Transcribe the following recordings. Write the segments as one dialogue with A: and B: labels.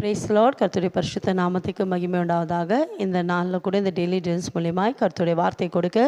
A: Price Lord. கர்த்தருடைய பரிசுத்த நாமத்துக்கு மகிமை உண்டாவதாக. இந்த நாளில் கூட இந்த டெய்லி டென்ஸ் மூலியமாய் கர்த்தருடைய வார்த்தை கொடுக்க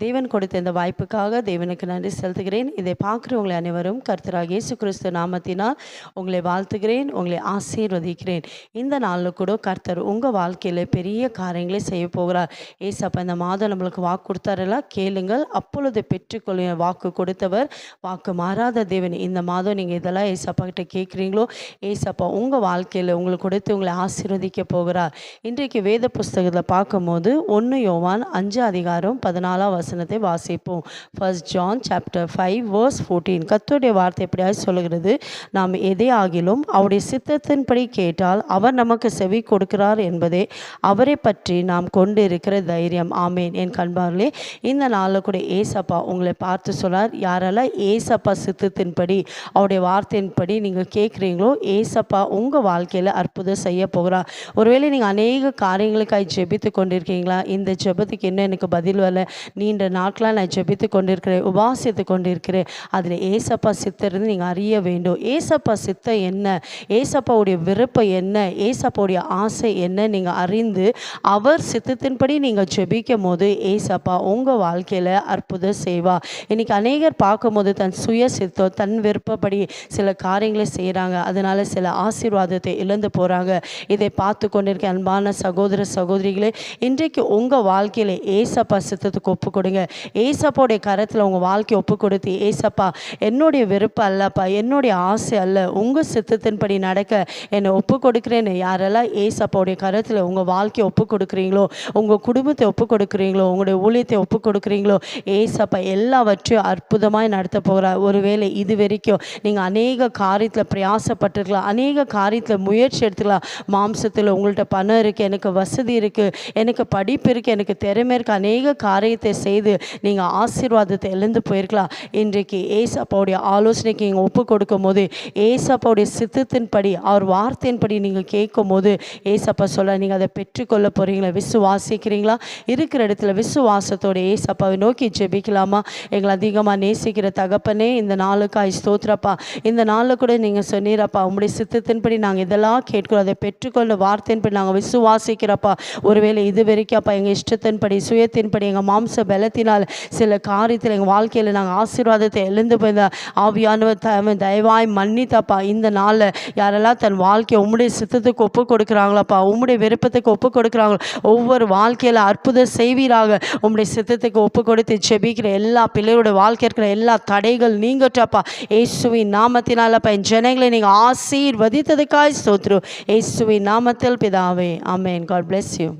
A: தேவன் கொடுத்த இந்த வாய்ப்புக்காக தேவனுக்கு நன்றி செலுத்துகிறேன். இதை பார்க்குறவங்களை அனைவரும் கர்த்தராகிய இயேசு கிறிஸ்து நாமத்தினால் உங்களை வாழ்த்துகிறேன், உங்களை ஆசீர்வதிக்கிறேன். இந்த நாளில் கூட கர்த்தர் உங்கள் வாழ்க்கையில் பெரிய காரியங்களை செய்ய போகிறார். ஏசப்பா இந்த மாதம் நம்மளுக்கு வாக்கு கொடுத்தாரெல்லாம் கேளுங்கள், அப்பொழுது பெற்றுக்கொள்ள வாக்கு கொடுத்தவர், வாக்கு மாறாத தேவன். இந்த மாதம் நீங்கள் இதெல்லாம் ஏசப்பா கிட்ட கேட்குறீங்களோ, ஏசப்பா உங்கள் வாழ்க்கையில் உங்களுக்கு கொடுத்து உங்களை ஆசீர்வதிக்க போகிறார். இன்றைக்கு வேத புஸ்தகத்தில் பார்க்கும்போது 1 யோவான் 5:14 வாசிப்போம். 1 John chapter 5 verse 14. கர்த்தருடைய வார்த்தை எப்படியாவது சொல்லுகிறது, நாம் எதை ஆகிலும் அவருடைய சித்தத்தின்படி கேட்டால் அவர் நமக்கு செவி கொடுக்கிறார் என்பதே அவரை பற்றி நாம் கொண்டு இருக்கிற தைரியம். ஆமேன். என் கண்பார்களே, இந்த நாளில் கூட ஏசப்பா உங்களை பார்த்து சொன்னார், யாரெல்லாம் ஏசப்பா சித்தத்தின்படி அவருடைய வார்த்தையின்படி நீங்கள் கேட்குறீங்களோ, ஏசப்பா உங்கள் வாழ்க்கையில் அற்புதம் செய்ய போகிறார். ஒருவேளை நீங்கள் அநேக காரியங்களுக்காக ஜெபித்து கொண்டிருக்கீங்களா? இந்த ஜெபத்துக்கு என்ன எனக்கு பதில் வரல, நீண்ட நாட்களாக நான் ஜெபித்து கொண்டிருக்கிறேன், உபாசித்து கொண்டிருக்கிறேன், அதில் ஏசப்பா சித்தருந்து நீங்கள் அறிய வேண்டும். ஏசப்பா சித்தம் என்ன, ஏசப்பாவுடைய விருப்பம் என்ன, ஏசப்பாவுடைய ஆசை என்ன நீங்கள் அறிந்து அவர் சித்தத்தின்படி நீங்கள் ஜெபிக்கும் போது ஏசப்பா உங்கள் வாழ்க்கையில் அற்புதம் செய்வா. இன்றைக்கி அநேகர் பார்க்கும்போது தன் சுய சித்தம், தன் விருப்பப்படி சில காரியங்களை செய்கிறாங்க, அதனால் சில ஆசீர்வாதத்தை இழந்து போகிறாங்க. இதை பார்த்து கொண்டிருக்க அன்பான சகோதர சகோதரிகளே, இன்றைக்கு உங்கள் வாழ்க்கையில் ஏசப்பா சித்தத்துக்கு ஒப்பு கொடுங்க. ஏசப்பாவுடைய கரத்தில் உங்கள் வாழ்க்கையை ஒப்பு கொடுத்து, ஏசப்பா என்னுடைய விருப்பம் அல்லப்பா, என்னுடைய ஆசை அல்ல, உங்கள் சித்தத்தின்படி நடக்க என்னை ஒப்பு கொடுக்குறேன்னு யாரெல்லாம் ஏசப்பாவுடைய கரத்தில் உங்கள் வாழ்க்கையை ஒப்பு கொடுக்குறீங்களோ, உங்கள் குடும்பத்தை ஒப்பு கொடுக்குறீங்களோ, உங்களுடைய ஊழியத்தை ஒப்பு கொடுக்குறீங்களோ, ஏசப்பா எல்லாவற்றையும் அற்புதமாய் நடத்த போகிறார். ஒருவேளை இது வரைக்கும் நீங்கள் அநேக காரியத்தில் பிரயாசப்பட்டிருக்கலாம், அநேக காரியத்தில் முயற்சி எடுத்துக்கலாம். மாம்சத்தில் உங்கள்கிட்ட பணம் இருக்குது, எனக்கு வசதி இருக்குது, எனக்கு படிப்பு இருக்குது, எனக்கு திறமை இருக்குது, அநேக காரியத்தை செய்து நீங்கள் ஆசீர்வாதத்தை இழந்து போயிருக்கலாம். இன்றைக்கு ஏசப்பாவுடைய ஆலோசனைக்கு நீங்கள் ஒப்பு கொடுக்கும் போது, ஏசப்பாவுடைய சித்தத்தின்படி அவர் வார்த்தையின்படி நீங்கள் கேட்கும் போது ஏசப்பா சொல்ல நீங்கள் அதை பெற்றுக்கொள்ள போகிறீங்களா? விசுவாசிக்கிறீங்களா? இருக்கிற இடத்துல விசுவாசத்தோட ஏசப்பாவை நோக்கி ஜெபிக்கலாமா? எங்களை அதிகமாக நேசிக்கிற தகப்பனே, இந்த நாளுக்காய் ஸ்தோத்திரப்பா. இந்த நாளில் கூட நீங்கள் சொன்னீரப்பா, உங்களுடைய சித்தத்தின்படி நாங்கள் இதெல்லாம் கேட்கிறோம், அதை பெற்றுக்கொண்ட வார்த்தையின்படி நாங்கள் விசுவாசிக்கிறப்பா. ஒருவேளை இது வரைக்கும் அப்பா எங்கள் இஷ்டத்தின்படி, சுயத்தின்படி, எங்கள் மாம்ச பலத்தினால் சில காரியத்தில் எங்கள் வாழ்க்கையில் நாங்கள் ஆசீர்வாதத்தை எழுந்து போயிருந்த ஆவியானவர் தயவாய் மன்னித்தப்பா. இந்த நாளில் யாரெல்லாம் தன் வாழ்க்கையை உம்முடைய சித்தத்துக்கு ஒப்பு கொடுக்குறாங்களாப்பா, உம்முடைய விருப்பத்துக்கு ஒப்பு கொடுக்குறாங்களோ, ஒவ்வொரு வாழ்க்கையில் அற்புதம் செய்வீராக. உம்முடைய சித்தத்துக்கு ஒப்பு கொடுத்து ஜெபிக்கிற எல்லா பிள்ளையோட வாழ்க்கை இருக்கிற எல்லா தடைகள் நீங்கட்டப்பா. இயேசுவின் நாமத்தினாலப்பா என் ஜனங்களை நீங்கள் ஆசீர்வதித்ததுக்காய் ஸ்தோத்திரம். இயேசுவின் நாமத்தில் பிதாவே, ஆமென். God bless you.